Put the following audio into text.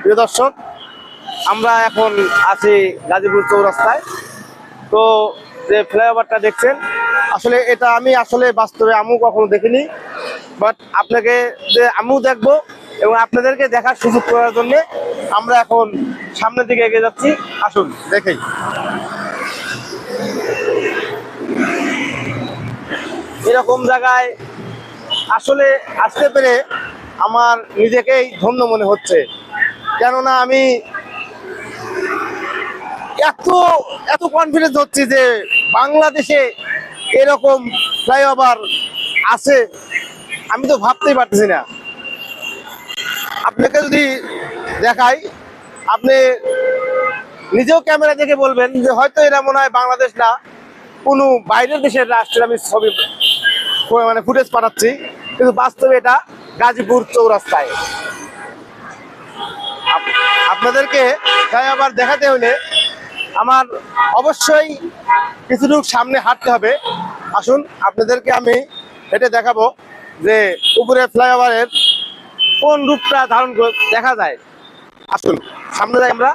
প্রিয় দর্শক, আমরা এখন আছি গাজীপুর চৌরাস্তায়। তো যে ফ্লাইওভারটা দেখছেন, আসলে এটা আমি বাস্তবে আমিও কখনো দেখিনি, বাট আপনাকে যে আমিও দেখবো এবং আপনাদেরকে দেখার সুযোগ করার জন্য আমরা এখন সামনের দিকে এগিয়ে যাচ্ছি। আসুন দেখেই। এরকম জায়গায় আসলে আসতে পেরে আমার নিজেকেই ধন্য মনে হচ্ছে, কেননা আমি এত এত কনফিডেন্স হচ্ছি যে বাংলাদেশে এরকম ফ্লাইওভার আছে, আমি তো ভাবতেই পারতেছি না। আপনাকে যদি দেখাই, আপনি নিজেও ক্যামেরা দেখে বলবেন যে হয়তো এরা মনে হয় বাংলাদেশ না, কোনো বাইরের দেশের রাষ্ট্রের আমি ছবি ফুটেজ পাঠাচ্ছি, কিন্তু বাস্তবে এটা গাজীপুর চৌরাস্তায়। আপনাদেরকে ফ্লাইওভার দেখাতে হলে আমার অবশ্যই কিছুটুকু সামনে হাঁটতে হবে। আসুন আপনাদেরকে আমি হেঁটে দেখাবো যে উপরে ফ্লাইওভারের কোন রূপটা ধারণ দেখা যায়। আসুন সামনে যাই আমরা।